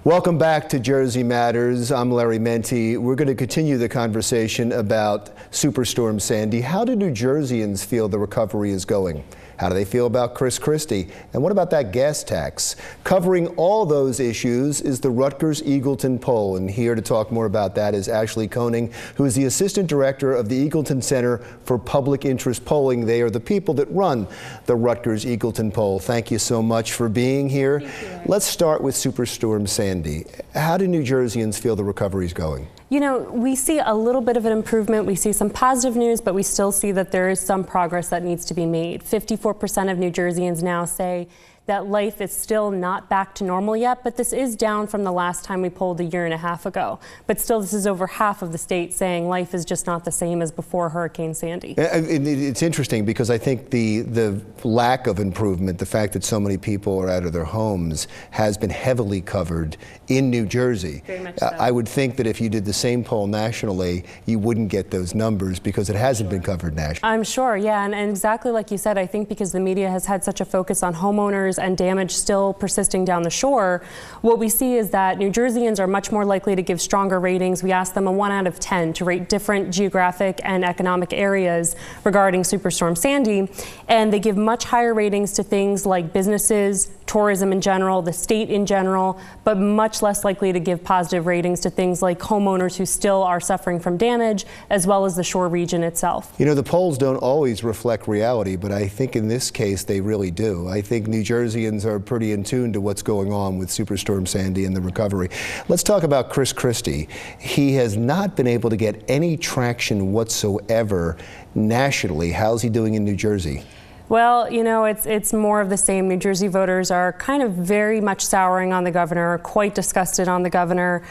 Welcome back to Jersey Matters. I'm Larry Menti. We're going to continue the conversation about Superstorm Sandy. How do New Jerseyans feel the recovery is going? How do they feel about Chris Christie? And what about that gas tax? Covering all those issues is the Rutgers Eagleton poll. And here to talk more about that is Ashley Koning, who is the Assistant Director of the Eagleton Center for Public Interest Polling. They are the people that run the Rutgers Eagleton poll. Thank you so much for being here. Let's start with Superstorm Sandy. How do New Jerseyans feel the recovery is going? You know, we see a little bit of an improvement. We see some positive news, but we still see that there is some progress that needs to be made. 54% of New Jerseyans now say that life is still not back to normal yet, but this is down from the last time we polled a year and a half ago. But still, this is over half of the state saying life is just not the same as before Hurricane Sandy. It's interesting because I think the lack of improvement, the fact that so many people are out of their homes, has been heavily covered in New Jersey. Very much so. I would think that if you did the same poll nationally, you wouldn't get those numbers because it hasn't been covered nationally. I'm sure, yeah, and exactly like you said, I think because the media has had such a focus on homeowners and damage still persisting down the shore, what we see is that New Jerseyans are much more likely to give stronger ratings. We asked them a 1 out of 10 to rate different geographic and economic areas regarding Superstorm Sandy, and they give much higher ratings to things like businesses, tourism in general, the state in general, but much less likely to give positive ratings to things like homeowners who still are suffering from damage, as well as the shore region itself. You know, the polls don't always reflect reality, but I think in this case they really do. I think New Jerseyans are pretty in tune to what's going on with Superstorm Sandy and the recovery. Let's talk about Chris Christie. He has not been able to get any traction whatsoever nationally. How's he doing in New Jersey? Well, you know, it's more of the same. New Jersey voters are kind of very much souring on the governor, quite disgusted on the governor.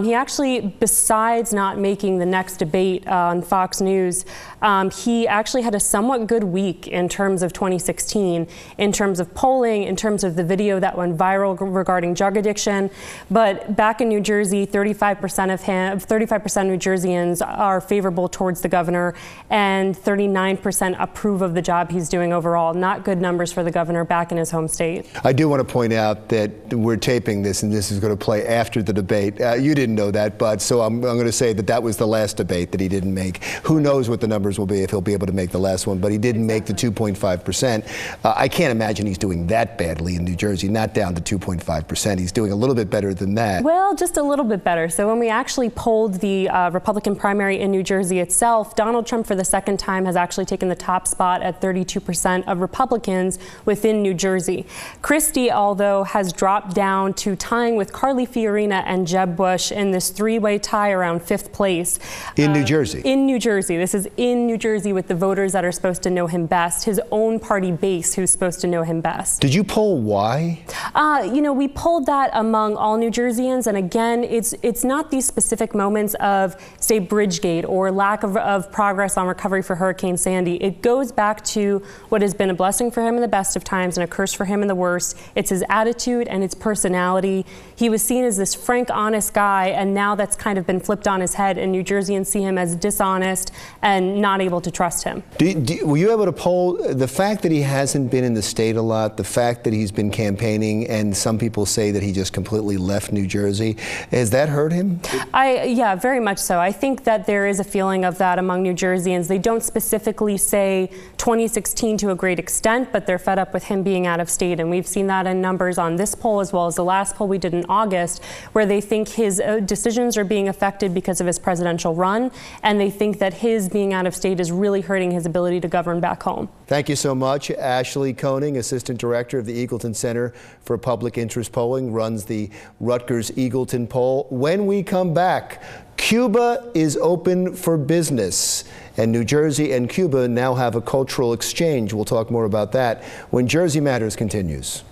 He actually, besides not making the next debate on Fox News, he actually had a somewhat good week in terms of 2016, in terms of polling, in terms of the video that went viral regarding drug addiction. But back in New Jersey, 35% of New Jerseyans are favorable towards the governor, and 39% approve of the job he's doing overall. Not good numbers for the governor back in his home state. I do want to point out that we're taping this and this is going to play after the debate. You didn't know that, but so I'm going to say that that was the last debate that he didn't make. Who knows what the numbers will be if he'll be able to make the last one, but he didn't make the 2.5%. I can't imagine he's doing that badly in New Jersey, not down to 2.5%. He's doing a little bit better than that. Well, just a little bit better. So when we actually polled the Republican primary in New Jersey itself, Donald Trump for the second time has actually taken the top spot at 32% of Republicans within New Jersey. Christie, although, has dropped down to tying with Carly Fiorina and Jeb Bush in this three-way tie around 5th place. In New Jersey? In New Jersey. This is in New Jersey with the voters that are supposed to know him best, his own party base who's supposed to know him best. Did you poll why? You know, we polled that among all New Jerseyans, and again, it's not these specific moments of, say, Bridgegate or lack of progress on recovery for Hurricane Sandy. It goes back to what has been a blessing for him in the best of times and a curse for him in the worst. It's his attitude and his personality. He was seen as this frank, honest guy, and now that's kind of been flipped on his head, and New Jerseyans see him as dishonest and not able to trust him. Were you able to poll the fact that he hasn't been in the state a lot, the fact that he's been campaigning, and some people say that he just completely left New Jersey? Has that hurt him? Yeah, very much so. I think that there is a feeling of that among New Jerseyans. They don't specifically say 2016 to a great extent, but they're fed up with him being out of state. And we've seen that in numbers on this poll as well as the last poll we did in August, where they think his decisions are being affected because of his presidential run, and they think that his being out of state is really hurting his ability to govern back home. Thank you so much. Ashley Koning, Assistant Director of the Eagleton Center for Public Interest Polling, runs the Rutgers Eagleton poll. When we come back, Cuba is open for business, and New Jersey and Cuba now have a cultural exchange. We'll talk more about that when Jersey Matters continues.